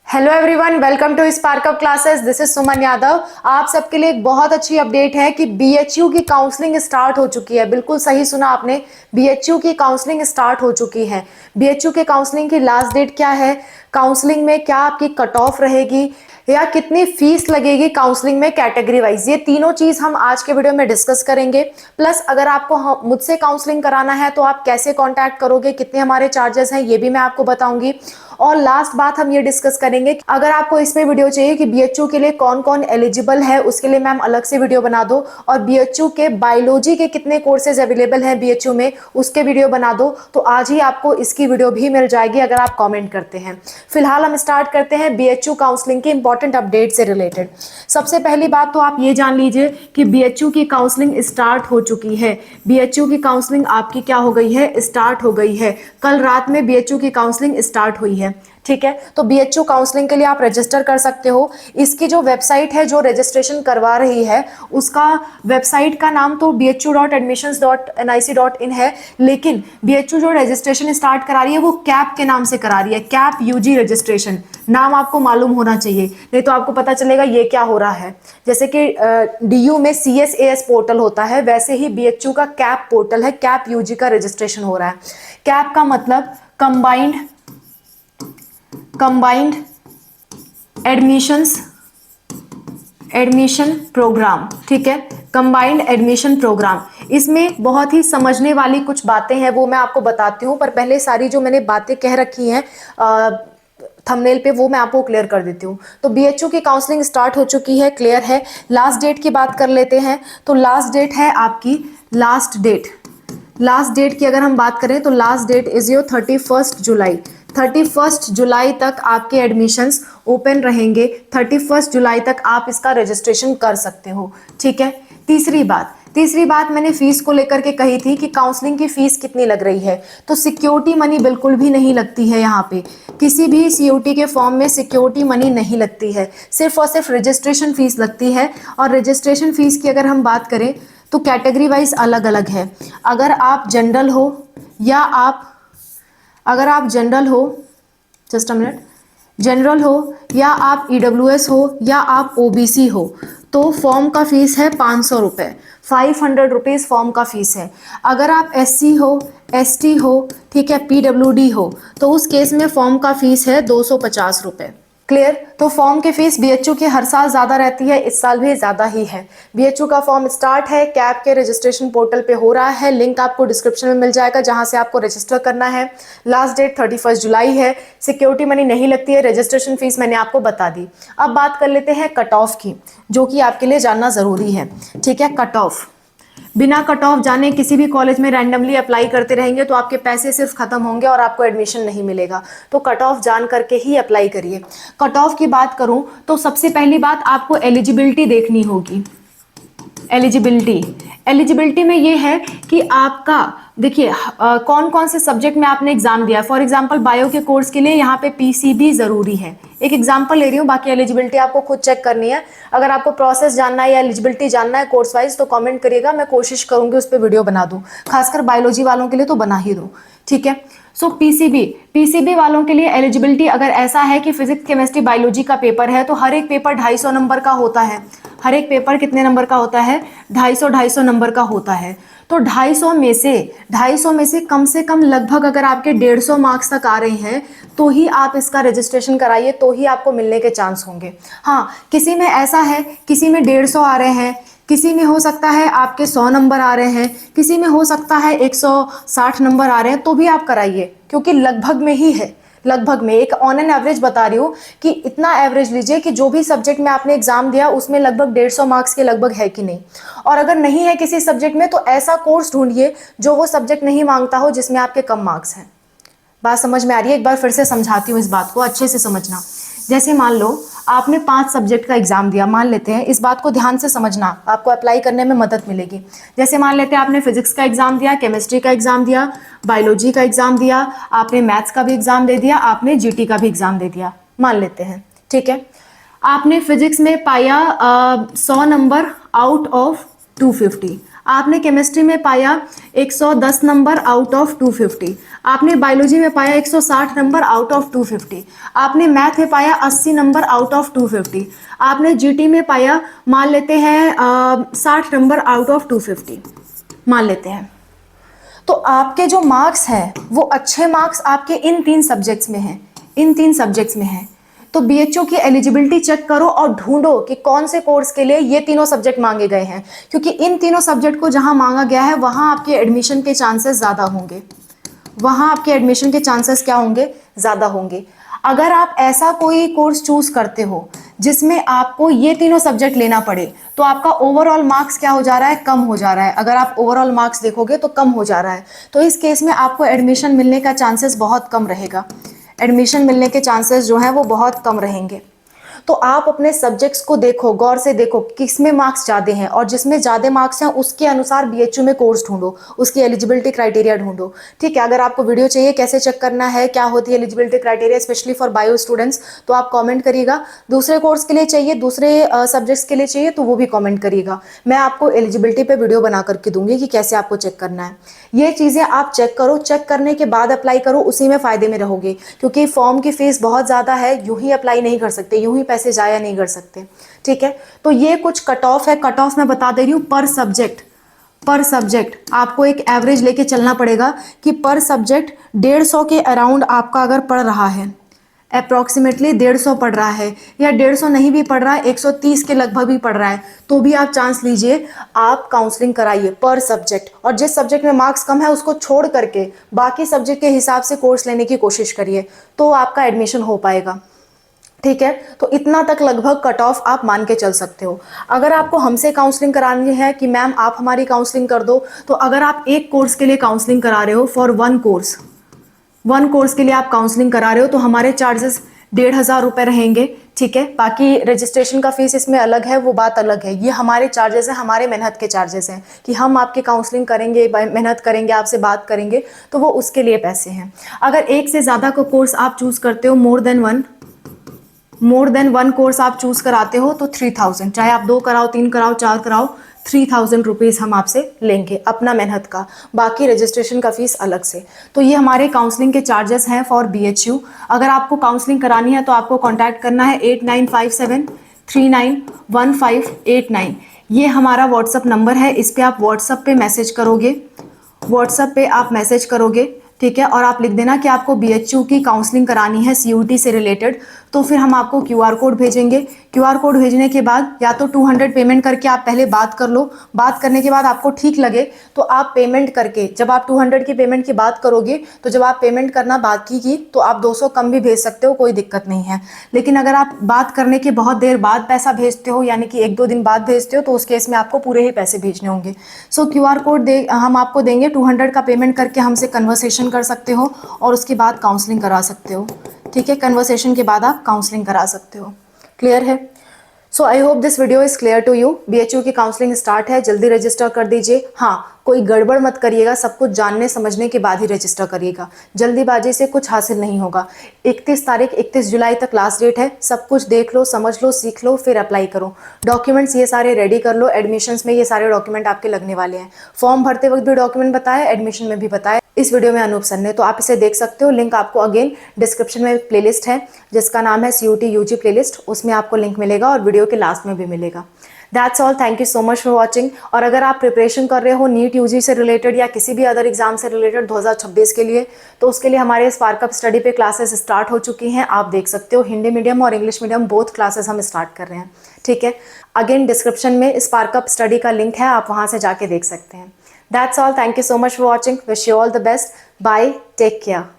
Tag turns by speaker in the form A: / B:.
A: Hello everyone, welcome to Spark Up Classes. This is Suman Yadav. आप सबके लिए एक बहुत अच्छी अपडेट है कि बीएचयू की काउंसलिंग स्टार्ट हो चुकी है। बिल्कुल सही सुना आपने, बीएचयू की काउंसलिंग स्टार्ट हो चुकी है। बीएचयू के काउंसलिंग की लास्ट डेट क्या है, काउंसलिंग में क्या आपकी कट ऑफ रहेगी या कितनी फीस लगेगी काउंसलिंग में कैटेगरी वाइज, ये तीनों चीज हम आज के वीडियो में डिस्कस करेंगे। प्लस अगर आपको मुझसे काउंसलिंग कराना है तो आप कैसे कांटेक्ट करोगे, कितने हमारे चार्जेस हैं, ये भी मैं आपको बताऊंगी। और लास्ट बात हम ये डिस्कस करेंगे अगर आपको इसमें वीडियो चाहिए कि बीएचयू के लिए कौन कौन एलिजिबल है, उसके लिए मैम अलग से वीडियो बना दो। और बीएचयू के बायोलॉजी के कितने कोर्सेज अवेलेबल हैं बीएचयू में, उसके वीडियो बना दो। तो आज ही आपको इसकी वीडियो भी मिल जाएगी अगर आप कमेंट करते हैं। फिलहाल हम स्टार्ट करते हैं बीएचयू काउंसलिंग के इंपॉर्टेंट अपडेट से रिलेटेड। सबसे पहली बात तो आप ये जान लीजिए कि बीएचयू की काउंसलिंग स्टार्ट हो चुकी है। बीएचयू की काउंसलिंग आपकी क्या हो गई है, स्टार्ट हो गई है। कल रात में बीएचयू की काउंसलिंग स्टार्ट हुई है। ठीक है, तो बीएचयू काउंसलिंग के लिए आप रजिस्टर कर सकते हो। इसकी जो वेबसाइट है जो रजिस्ट्रेशन करवा रही है, उसका वेबसाइट का नाम तो bhu.admissions.nic.in है, लेकिन बीएचयू जो रजिस्ट्रेशन स्टार्ट करा रही है वो कैप के नाम से करा रही है। कैप यूजी रजिस्ट्रेशन नाम आपको मालूम होना चाहिए, नहीं तो आपको पता चलेगा ये क्या हो रहा है। जैसे कि डीयू में CSAS पोर्टल होता है, वैसे ही बीएचयू का कैप पोर्टल है, कैप यूजी का रजिस्ट्रेशन हो रहा है। कैप का मतलब कंबाइंड एडमिशन प्रोग्राम। ठीक है, कंबाइंड एडमिशन प्रोग्राम। इसमें बहुत ही समझने वाली कुछ बातें हैं, वो मैं आपको बताती हूँ, पर पहले सारी जो मैंने बातें कह रखी हैं थंबनेल पे वो मैं आपको क्लियर कर देती हूँ। तो बीएचयू की काउंसलिंग स्टार्ट हो चुकी है, क्लियर है। लास्ट डेट की बात कर लेते हैं। तो लास्ट डेट है आपकी, लास्ट डेट की अगर हम बात करें तो लास्ट डेट इज योर 31 जुलाई। 31 जुलाई तक आपके एडमिशंस ओपन रहेंगे। 31 जुलाई तक आप इसका रजिस्ट्रेशन कर सकते हो। ठीक है, तीसरी बात मैंने फीस को लेकर के कही थी कि काउंसलिंग की फीस कितनी लग रही है। तो सिक्योरिटी मनी बिल्कुल भी नहीं लगती है। यहाँ पे किसी भी सीयूटी के फॉर्म में सिक्योरिटी मनी नहीं लगती है, सिर्फ और सिर्फ रजिस्ट्रेशन फीस लगती है। और रजिस्ट्रेशन फीस की अगर हम बात करें तो कैटेगरी वाइज अलग अलग है। अगर आप जनरल हो जनरल हो या आप EWS हो या आप OBC हो, तो फॉर्म का फीस है 500 रुपये। 500 रुपीज़ फॉर्म का फीस है। अगर आप SC हो, ST हो, ठीक है, PWD हो, तो उस केस में फॉर्म का फीस है 250 रुपये। क्लियर। तो फॉर्म की फीस बीएचयू की हर साल ज्यादा रहती है, इस साल भी ज्यादा ही है। बीएचयू का फॉर्म स्टार्ट है, कैप के रजिस्ट्रेशन पोर्टल पे हो रहा है। लिंक आपको डिस्क्रिप्शन में मिल जाएगा जहां से आपको रजिस्टर करना है। लास्ट डेट 31 जुलाई है। सिक्योरिटी मनी नहीं लगती है, रजिस्ट्रेशन फीस मैंने आपको बता दी। अब बात कर लेते हैं कट ऑफ की, जो कि आपके लिए जानना जरूरी है। ठीक है, कट ऑफ, बिना कट ऑफ जाने किसी भी कॉलेज में रैंडमली अप्लाई करते रहेंगे तो आपके पैसे सिर्फ खत्म होंगे और आपको एडमिशन नहीं मिलेगा। तो कट ऑफ जान करके ही अप्लाई करिए। कट ऑफ की बात करूं तो सबसे पहली बात आपको एलिजिबिलिटी देखनी होगी। एलिजिबिलिटी में ये है कि आपका, देखिए कौन कौन से सब्जेक्ट में आपने एग्जाम दिया। फॉर एग्जांपल बायो के कोर्स के लिए यहाँ पे PCB जरूरी है। एक एग्जांपल ले रही हूँ, बाकी एलिजिबिलिटी आपको खुद चेक करनी है। अगर आपको प्रोसेस जानना है या एलिजिबिलिटी जानना है कोर्स वाइज तो कमेंट करिएगा, मैं कोशिश करूंगी उस पर वीडियो बना दूं। खासकर बायोलॉजी वालों के लिए तो बना ही दूं। ठीक है, सो PCB वालों के लिए एलिजिबिलिटी अगर ऐसा है कि फिजिक्स, केमिस्ट्री, बायोलॉजी का पेपर है तो हर एक पेपर 250 नंबर का होता है। हर एक पेपर कितने नंबर का होता है? 250 नंबर का होता है। तो 250 में से कम लगभग अगर आपके 150 मार्क्स तक आ रहे हैं तो ही आप इसका रजिस्ट्रेशन कराइए, तो ही आपको मिलने के चांस होंगे। हाँ, किसी में ऐसा है, किसी में 150 आ रहे हैं, किसी में हो सकता है आपके 100 नंबर आ रहे हैं, किसी में हो सकता है 160 नंबर आ रहे हैं, तो भी आप कराइए, क्योंकि लगभग में ही है। लगभग में, एक ऑन एन एवरेज बता रही हूँ कि इतना एवरेज लीजिए कि जो भी सब्जेक्ट में आपने एग्जाम दिया उसमें लगभग 150 मार्क्स के लगभग है कि नहीं। और अगर नहीं है किसी सब्जेक्ट में तो ऐसा कोर्स ढूंढिए जो वो सब्जेक्ट नहीं मांगता हो, जिसमें आपके कम मार्क्स हैं। बात समझ में आ रही है? एक बार फिर से समझाती हूँ, इस बात को अच्छे से समझना। जैसे मान लो आपने 5 सब्जेक्ट का एग्जाम दिया, मान लेते हैं, इस बात को ध्यान से समझना, आपको अप्लाई करने में मदद मिलेगी। जैसे मान लेते हैं आपने फिजिक्स का एग्जाम दिया, केमिस्ट्री का एग्जाम दिया, बायोलॉजी का एग्जाम दिया, आपने मैथ्स का भी एग्जाम दे दिया, आपने GT का भी एग्जाम दे दिया, मान लेते हैं। ठीक है, आपने फिजिक्स में पाया 100 नंबर आउट ऑफ 250, आपने केमिस्ट्री में पाया 110 नंबर आउट ऑफ 250, आपने बायोलॉजी में पाया 160 नंबर आउट ऑफ 250, आपने मैथ में पाया 80 नंबर आउट ऑफ 250, आपने जीटी में पाया मान लेते हैं 60 नंबर आउट ऑफ 250 मान लेते हैं। तो आपके जो मार्क्स हैं वो अच्छे मार्क्स आपके इन 3 सब्जेक्ट्स में हैं, इन 3 सब्जेक्ट्स में हैं। तो बीएचयू की एलिजिबिलिटी चेक करो और ढूंढो कि कौन से कोर्स के लिए ये तीनों सब्जेक्ट मांगे गए हैं, क्योंकि इन तीनों सब्जेक्ट को जहां मांगा गया है वहां आपके एडमिशन के चांसेस ज़्यादा होंगे, वहां आपके एडमिशन के चांसेस क्या होंगे, ज़्यादा होंगे। अगर आप ऐसा कोई कोर्स चूज करते हो जिसमें आपको ये तीनों सब्जेक्ट लेना पड़े तो आपका ओवरऑल मार्क्स क्या हो जा रहा है, कम हो जा रहा है। अगर आप ओवरऑल मार्क्स देखोगे तो कम हो जा रहा है, तो इस केस में आपको एडमिशन मिलने का चांसेस बहुत कम रहेगा, एडमिशन मिलने के चांसेस जो हैं वो बहुत कम रहेंगे। तो आप अपने सब्जेक्ट्स को देखो, गौर से देखो किसमें मार्क्स ज़्यादा हैं और जिसमें ज़्यादा मार्क्स हैं उसके अनुसार बीएचयू में कोर्स ढूंढो, उसकी एलिजिबिलिटी क्राइटेरिया ढूंढो। ठीक है, अगर आपको वीडियो चाहिए कैसे चेक करना है, क्या होती है eligibility criteria specially for bio students, तो आप कॉमेंट करिएगा। दूसरे कोर्स के लिए चाहिए, दूसरे सब्जेक्ट्स के लिए चाहिए तो वो भी कॉमेंट करिएगा। मैं आपको एलिजिबिलिटी पर वीडियो बना करके दूंगी कि कैसे आपको चेक करना है। ये चीज़ें आप चेक करो, चेक करने के बाद अप्लाई करो, उसी में फ़ायदे में रहोगे, क्योंकि फॉर्म की फ़ीस बहुत ज़्यादा है, यूँ ही अप्लाई नहीं कर सकते, यूँ ही पैसे जाया नहीं कर सकते। ठीक है, तो ये कुछ कट ऑफ है, कट ऑफ मैं बता दे रही हूँ पर सब्जेक्ट आपको एक एवरेज लेके चलना पड़ेगा कि पर सब्जेक्ट 150 के अराउंड आपका अगर पड़ रहा है, अप्रॉक्सीमेटली 150 पड़ रहा है, या 150 नहीं भी पड़ रहा है, 130 के लगभग भी पड़ रहा है, तो भी आप चांस लीजिए, आप काउंसलिंग कराइए पर सब्जेक्ट। और जिस सब्जेक्ट में मार्क्स कम है उसको छोड़ करके बाकी सब्जेक्ट के हिसाब से कोर्स लेने की कोशिश करिए, तो आपका एडमिशन हो पाएगा। ठीक है, तो इतना तक लगभग कट ऑफ आप मान के चल सकते हो। अगर आपको हमसे काउंसलिंग करानी है कि मैम आप हमारी काउंसलिंग कर दो, तो अगर आप एक कोर्स के लिए काउंसलिंग करा रहे हो, फॉर वन कोर्स के लिए आप काउंसलिंग करा रहे हो, तो हमारे चार्जेस 1,500 रुपये रहेंगे। ठीक है, बाकी रजिस्ट्रेशन का फीस इसमें अलग है, वो बात अलग है। ये हमारे चार्जेस हैं, हमारे मेहनत के चार्जेस हैं कि हम आपकी काउंसलिंग करेंगे, मेहनत करेंगे, आपसे बात करेंगे, तो वो उसके लिए पैसे हैं। अगर एक से ज़्यादा का कोर्स आप चूज़ करते हो, मोर देन वन कोर्स आप चूज कराते हो, तो 3,000, चाहे आप 2 कराओ, 3 कराओ, 4 कराओ, 3,000 रुपीज़ हम आपसे लेंगे अपना मेहनत का, बाकी रजिस्ट्रेशन का फीस अलग से। तो ये हमारे काउंसलिंग के चार्जेस हैं फॉर बीएचयू। अगर आपको काउंसलिंग करानी है तो आपको कॉन्टैक्ट करना है 8957391589। ये हमारा व्हाट्सअप नंबर है, इस पर आप व्हाट्सअप पे मैसेज करोगे, ठीक है, और आप लिख देना कि आपको बीएचयू की काउंसलिंग करानी है सीयूटी से रिलेटेड, तो फिर हम आपको क्यूआर कोड भेजेंगे। क्यूआर कोड भेजने के बाद या तो 200 पेमेंट करके आप पहले बात कर लो, बात करने के बाद आपको ठीक लगे तो आप पेमेंट करके, जब आप 200 की पेमेंट की बात करोगे तो जब आप पेमेंट करना बाकी की तो आप 200 कम भी भेज सकते हो, कोई दिक्कत नहीं है। लेकिन अगर आप बात करने के बहुत देर बाद पैसा भेजते हो, यानी कि 1-2 दिन बाद भेजते हो, तो उस केस में आपको पूरे ही पैसे भेजने होंगे। सो क्यूआर कोड हम आपको देंगे, 200 का पेमेंट करके हमसे कन्वर्सेशन कर सकते हो और उसके बाद काउंसलिंग करा सकते हो। ठीक है, कन्वर्सेशन के बाद आप काउंसलिंग करा सकते हो। क्लियर है? So I hope this video is clear to you. BHU की काउंसलिंग स्टार्ट है, जल्दी रजिस्टर कर दीजिए। हाँ, कोई गड़बड़ मत करिएगा, सब कुछ जानने समझने के बाद ही रजिस्टर करिएगा, जल्दीबाजी से कुछ हासिल नहीं होगा। 31 जुलाई तक लास्ट डेट है, सब कुछ देख लो, समझ लो, सीख लो, फिर अप्लाई करो। डॉक्यूमेंट्स ये सारे रेडी कर लो, एडमिशन्स में ये सारे डॉक्यूमेंट आपके लगने वाले हैं। फॉर्म भरते वक्त भी डॉक्यूमेंट बताया, एडमिशन में भी बताया इस वीडियो में अनूप सर ने, तो आप इसे देख सकते हो। लिंक आपको अगेन डिस्क्रिप्शन में प्लेलिस्ट है जिसका नाम है सीयूटी यूजी प्लेलिस्ट, उसमें आपको लिंक मिलेगा और वीडियो के लास्ट में भी मिलेगा। That's all, thank you so much for watching. और अगर आप प्रिपरेशन कर रहे हो नीट यूजी से रिलेटेड या किसी भी अदर एग्जाम से रिलेटेड 2026 के लिए, तो उसके लिए हमारे स्पार्कअप स्टडी पे क्लासेस स्टार्ट हो चुकी हैं, आप देख सकते हो। हिंदी मीडियम और इंग्लिश मीडियम बोथ क्लासेस हम स्टार्ट कर रहे हैं। ठीक है, अगेन डिस्क्रिप्शन में स्पार्कअप स्टडी का लिंक है, आप वहाँ से जाके देख सकते हैं। That's all. Thank you so much for watching. Wish you all the best. Bye. Take care.